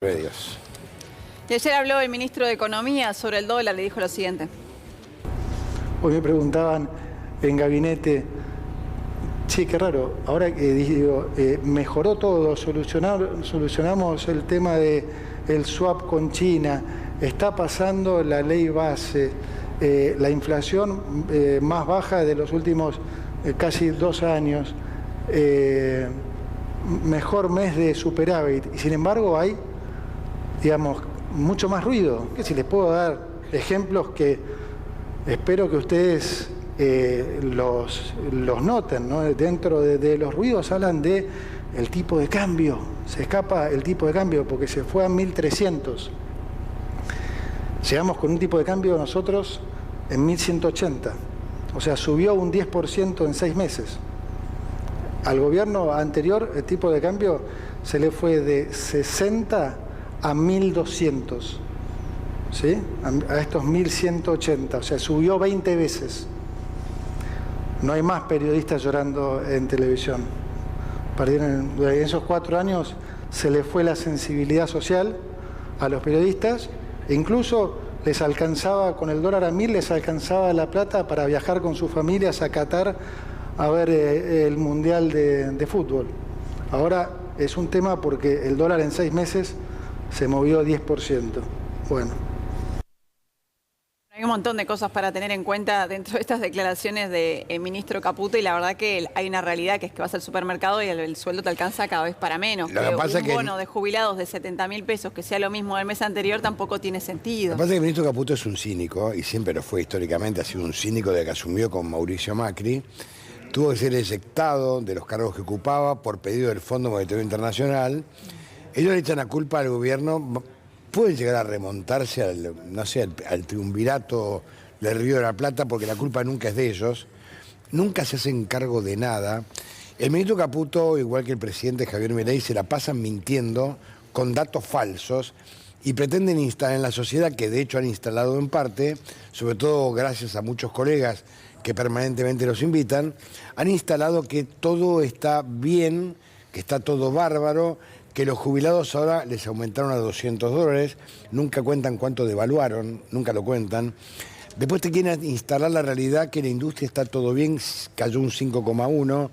Dios. Y ayer habló el ministro de Economía sobre el dólar, le dijo lo siguiente. Hoy me preguntaban en gabinete, che, qué raro, ahora que digo, mejoró todo, solucionamos el tema del swap con China, está pasando la ley base, la inflación más baja de los últimos casi 2 años, mejor mes de superávit, y sin embargo hay, digamos, mucho más ruido. Si les puedo dar ejemplos que espero que ustedes los noten, ¿no? Dentro de los ruidos hablan de el tipo de cambio, se escapa el tipo de cambio porque se fue a 1300. Llegamos con un tipo de cambio nosotros en 1180, o sea, subió un 10% en 6 meses. Al gobierno anterior el tipo de cambio se le fue de 60 a 1200, ¿sí? A estos 1180, o sea, subió 20 veces. No hay más periodistas llorando en televisión. En esos 4 años se le fue la sensibilidad social a los periodistas, e incluso les alcanzaba, con el dólar a 1000, les alcanzaba la plata para viajar con sus familias a Qatar a ver el Mundial de fútbol. Ahora es un tema porque el dólar en 6 meses se movió 10%. Bueno. Hay un montón de cosas para tener en cuenta dentro de estas declaraciones del ministro Caputo, y la verdad que hay una realidad que es que vas al supermercado y el sueldo te alcanza cada vez para menos. Lo que pasa un bono de jubilados de 70.000 pesos que sea lo mismo del mes anterior tampoco tiene sentido. Lo que pasa es que el ministro Caputo es un cínico, y siempre lo fue históricamente, ha sido un cínico desde que asumió con Mauricio Macri. Tuvo que ser eyectado de los cargos que ocupaba por pedido del Fondo Monetario Internacional. Ellos le echan la culpa al gobierno, pueden llegar a remontarse al triunvirato del Río de la Plata, porque la culpa nunca es de ellos, nunca se hacen cargo de nada. El ministro Caputo, igual que el presidente Javier Milei, se la pasan mintiendo con datos falsos y pretenden instalar en la sociedad, que de hecho han instalado en parte, sobre todo gracias a muchos colegas que permanentemente los invitan, han instalado que todo está bien, que está todo bárbaro, que los jubilados ahora les aumentaron a $200, nunca cuentan cuánto devaluaron, nunca lo cuentan. Después te quieren instalar la realidad que la industria está todo bien, cayó un 5,1,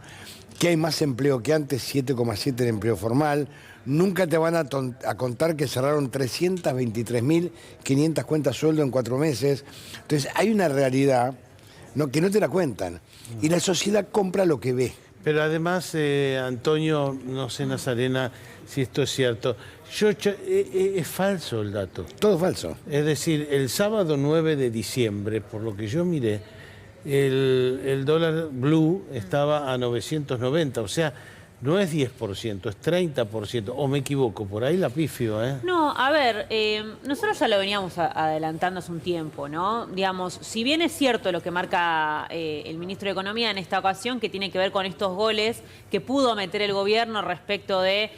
que hay más empleo que antes, 7,7 en empleo formal. Nunca te van a contar que cerraron 323.500 cuentas sueldo en 4 meses. Entonces hay una realidad que no te la cuentan, y la sociedad compra lo que ve. Pero además, Antonio, no sé, Nazarena, si esto es cierto, es falso el dato. Todo falso. Es decir, el sábado 9 de diciembre, por lo que yo miré, el dólar blue estaba a 990, o sea, no es 10%, es 30%, o me equivoco, por ahí la pifio, ¿eh? No, a ver, nosotros ya lo veníamos adelantando hace un tiempo, ¿no? Digamos, si bien es cierto lo que marca el ministro de Economía en esta ocasión, que tiene que ver con estos goles que pudo meter el gobierno respecto de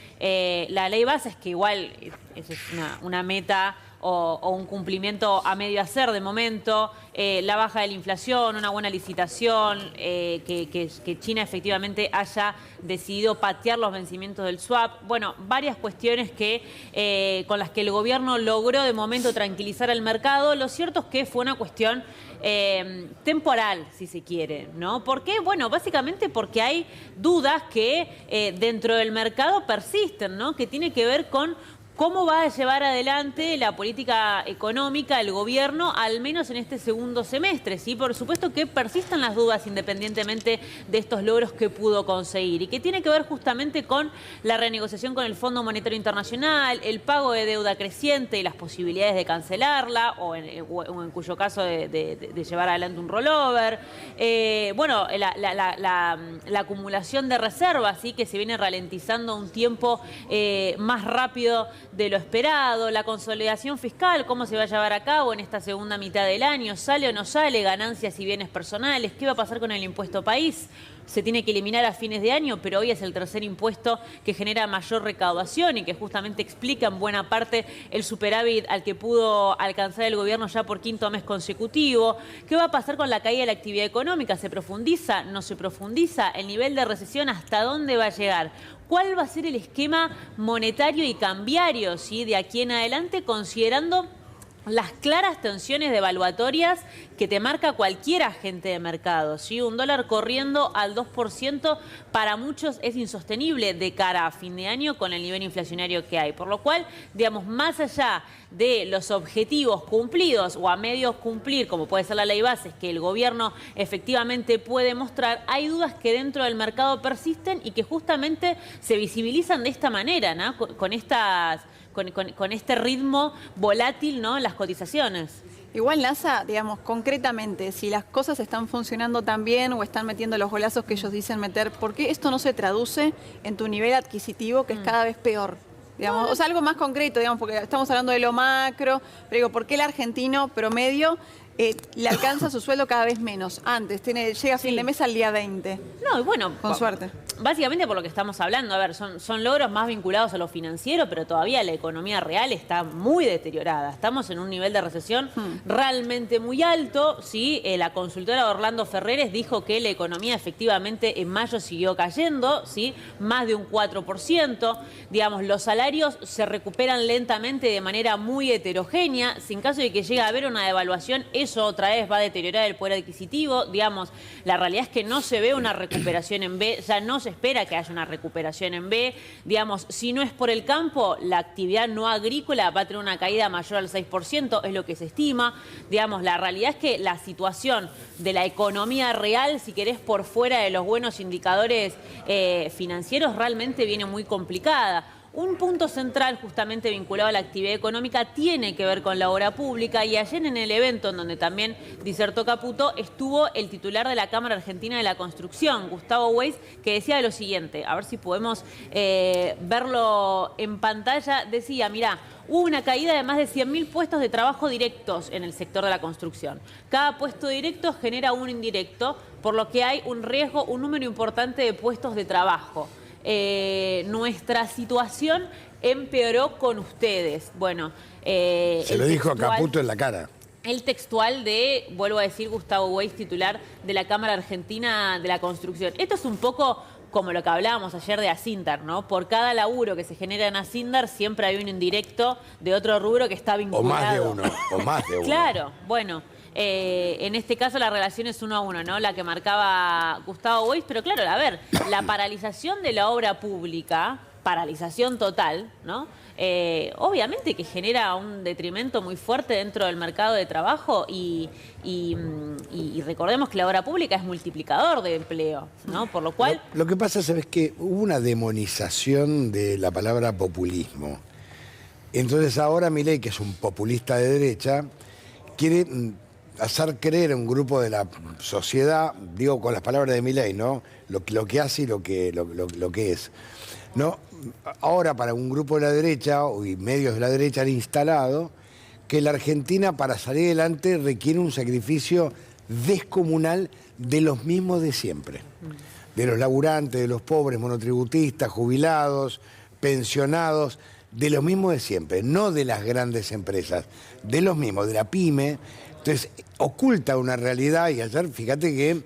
la ley base, es que igual eso es una meta o un cumplimiento a medio hacer de momento, la baja de la inflación, una buena licitación, que China efectivamente haya decidido patear los vencimientos del swap. Bueno, varias cuestiones con las que el gobierno logró de momento tranquilizar al mercado. Lo cierto es que fue una cuestión temporal, si se quiere, ¿no? ¿Por qué? Bueno, básicamente porque hay dudas que dentro del mercado persisten, ¿no? Que tiene que ver con cómo va a llevar adelante la política económica el gobierno, al menos en este segundo semestre, ¿sí? Por supuesto que persistan las dudas independientemente de estos logros que pudo conseguir, y que tiene que ver justamente con la renegociación con el Fondo Monetario Internacional, el pago de deuda creciente y las posibilidades de cancelarla, o en cuyo caso de llevar adelante un rollover. Bueno, la acumulación de reservas, ¿sí? Que se viene ralentizando un tiempo más rápido de lo esperado, la consolidación fiscal, cómo se va a llevar a cabo en esta segunda mitad del año, sale o no sale, ganancias y bienes personales, qué va a pasar con el impuesto país. se tiene que eliminar a fines de año, pero hoy es el tercer impuesto que genera mayor recaudación y que justamente explica en buena parte el superávit al que pudo alcanzar el gobierno ya por quinto mes consecutivo. ¿Qué va a pasar con la caída de la actividad económica? ¿Se profundiza? ¿No se profundiza? ¿El nivel de recesión hasta dónde va a llegar? ¿Cuál va a ser el esquema monetario y cambiario, ¿sí?, de aquí en adelante, considerando las claras tensiones devaluatorias que te marca cualquier agente de mercado, ¿sí? Un dólar corriendo al 2% para muchos es insostenible de cara a fin de año con el nivel inflacionario que hay. Por lo cual, digamos, más allá de los objetivos cumplidos o a medios cumplir, como puede ser la ley bases, que el gobierno efectivamente puede mostrar, hay dudas que dentro del mercado persisten y que justamente se visibilizan de esta manera, ¿no? Con este ritmo volátil, ¿no?, en las cotizaciones. Igual, NASA, digamos, concretamente, si las cosas están funcionando tan bien o están metiendo los golazos que ellos dicen meter, ¿por qué esto no se traduce en tu nivel adquisitivo, que es cada vez peor? Digamos, o sea, algo más concreto, digamos, porque estamos hablando de lo macro, pero digo, ¿por qué el argentino promedio le alcanza su sueldo cada vez menos? Antes, llega a fin de mes al día 20. No, y bueno, con suerte. Básicamente por lo que estamos hablando, a ver, son logros más vinculados a lo financiero, pero todavía la economía real está muy deteriorada. Estamos en un nivel de recesión realmente muy alto, ¿sí? La consultora Orlando Ferreres dijo que la economía efectivamente en mayo siguió cayendo, ¿sí?, más de un 4%. Digamos, los salarios se recuperan lentamente de manera muy heterogénea. Si en caso de que llegue a haber una devaluación, eso otra vez va a deteriorar el poder adquisitivo. Digamos, la realidad es que no se ve una recuperación en B, ya no se espera que haya una recuperación en B. Digamos, si no es por el campo, la actividad no agrícola va a tener una caída mayor al 6%, es lo que se estima. Digamos, la realidad es que la situación de la economía real, si querés, por fuera de los buenos indicadores financieros, realmente viene muy complicada. Un punto central justamente vinculado a la actividad económica tiene que ver con la obra pública y ayer en el evento en donde también disertó Caputo estuvo el titular de la Cámara Argentina de la Construcción, Gustavo Weiss, que decía lo siguiente, a ver si podemos verlo en pantalla. Decía, mirá, hubo una caída de más de 100.000 puestos de trabajo directos en el sector de la construcción. Cada puesto directo genera un indirecto, por lo que hay un riesgo, un número importante de puestos de trabajo. Nuestra situación empeoró con ustedes. Bueno, se lo dijo a Caputo en la cara. El textual de, vuelvo a decir, Gustavo Weiss, titular de la Cámara Argentina de la Construcción. Esto es un poco como lo que hablábamos ayer de Asindar, ¿no? Por cada laburo que se genera en Asindar siempre hay un indirecto de otro rubro que está vinculado. O más de uno. Claro, bueno. En este caso la relación es 1 a 1, ¿no? La que marcaba Gustavo Weiss, pero claro, a ver, la paralización de la obra pública, paralización total, ¿no? Obviamente que genera un detrimento muy fuerte dentro del mercado de trabajo y recordemos que la obra pública es multiplicador de empleo, ¿no? Por lo cual... Lo que pasa, ¿sabes qué? Hubo una demonización de la palabra populismo. Entonces ahora Milei, que es un populista de derecha, quiere hacer creer a un grupo de la sociedad, digo con las palabras de Milei, ¿no? Lo que hace y lo que es. ¿No? Ahora para un grupo de la derecha y medios de la derecha han instalado que la Argentina para salir adelante requiere un sacrificio descomunal de los mismos de siempre. De los laburantes, de los pobres, monotributistas, jubilados, pensionados, de los mismos de siempre, no de las grandes empresas, de los mismos, de la pyme. Entonces, oculta una realidad y ayer, fíjate que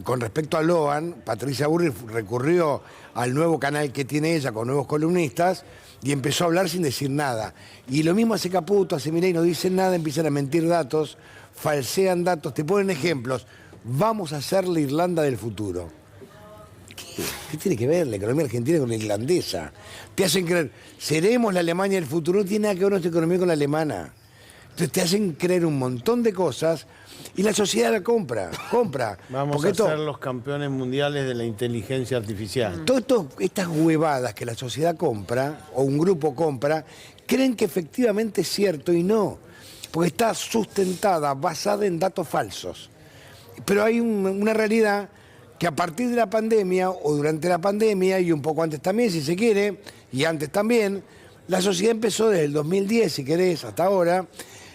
con respecto a Loan, Patricia Burri recurrió al nuevo canal que tiene ella con nuevos columnistas y empezó a hablar sin decir nada. Y lo mismo hace Caputo, hace Milei, no dicen nada, empiezan a mentir datos, falsean datos, te ponen ejemplos. Vamos a hacer la Irlanda del futuro. ¿Qué tiene que ver la economía argentina con la irlandesa? Te hacen creer, seremos la Alemania del futuro, no tiene nada que ver nuestra economía con la alemana. Entonces te hacen creer un montón de cosas y la sociedad la compra. Vamos a ser los campeones mundiales de la inteligencia artificial. Todas estas huevadas que la sociedad compra, o un grupo compra, creen que efectivamente es cierto y no. Porque está sustentada, basada en datos falsos. Pero hay una realidad que a partir de la pandemia, o durante la pandemia, y un poco antes también, si se quiere, y antes también, la sociedad empezó desde el 2010, si querés, hasta ahora,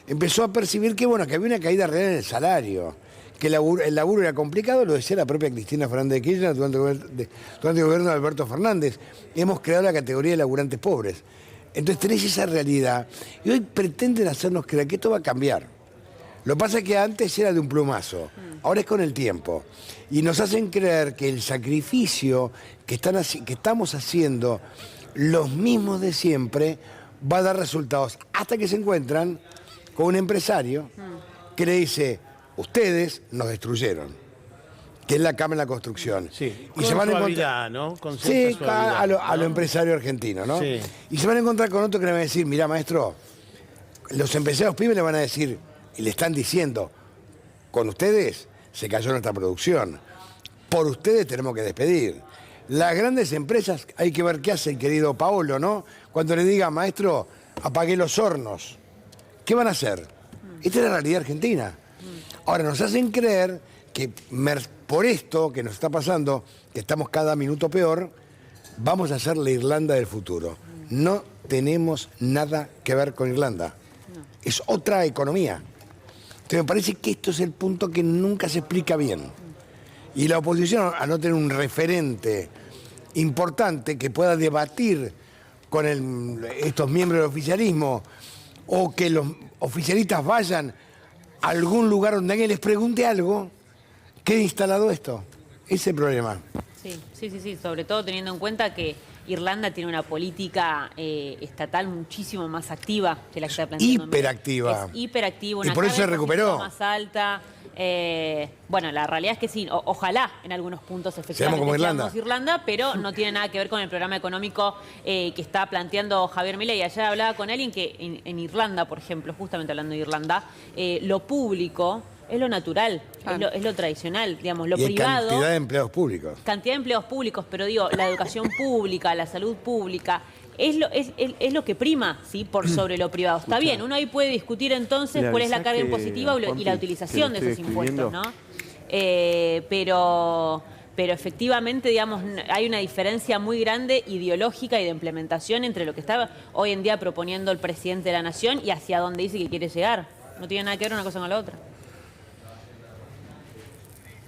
empezó a percibir que, bueno, que había una caída real en el salario, que el laburo era complicado, lo decía la propia Cristina Fernández de Kirchner durante el gobierno de Alberto Fernández. Hemos creado la categoría de laburantes pobres. Entonces tenés esa realidad y hoy pretenden hacernos creer que esto va a cambiar. Lo que pasa es que antes era de un plumazo, ahora es con el tiempo. Y nos hacen creer que el sacrificio que estamos haciendo los mismos de siempre va a dar resultados hasta que se encuentran con un empresario que le dice, ustedes nos destruyeron, que es la Cámara de la Construcción. Sí, y se van a suavidad, ¿no? Con sí, cierta suavidad, a lo empresario argentino, ¿no? Sí. Y se van a encontrar con otro que le va a decir, mirá, maestro, los empresarios pibes le van a decir, y le están diciendo, con ustedes se cayó nuestra producción, por ustedes tenemos que despedir. Las grandes empresas, hay que ver qué hace el querido Paolo, ¿no? Cuando le diga, maestro, apagué los hornos. ¿Qué van a hacer? Esta es la realidad argentina. Ahora, nos hacen creer que por esto que nos está pasando, que estamos cada minuto peor, vamos a ser la Irlanda del futuro. No tenemos nada que ver con Irlanda. Es otra economía. Entonces me parece que esto es el punto que nunca se explica bien. Y la oposición, a no tener un referente importante que pueda debatir con estos miembros del oficialismo, o que los oficialistas vayan a algún lugar donde alguien les pregunte algo, ¿qué ha instalado esto? Ese es el problema. Sí, sobre todo teniendo en cuenta que Irlanda tiene una política estatal muchísimo más activa que la que está planteando. Hiperactiva. Es hiperactiva, una y por eso se recuperó. más alta. Bueno, la realidad es que sí, ojalá en algunos puntos efectivamente como Irlanda. seamos Irlanda, pero no tiene nada que ver con el programa económico que está planteando Javier Milei. Ayer hablaba con alguien que en Irlanda, por ejemplo, justamente hablando de Irlanda, lo público es lo natural, es lo tradicional, digamos, lo y privado. Cantidad de empleos públicos. Cantidad de empleos públicos, pero digo, la educación pública, la salud pública, es lo que prima, ¿sí? Por sobre lo privado. Está bien, uno ahí puede discutir entonces cuál es la carga impositiva y la utilización de esos impuestos, ¿no? Pero efectivamente, digamos, hay una diferencia muy grande ideológica y de implementación entre lo que está hoy en día proponiendo el presidente de la Nación y hacia dónde dice que quiere llegar. No tiene nada que ver una cosa con la otra.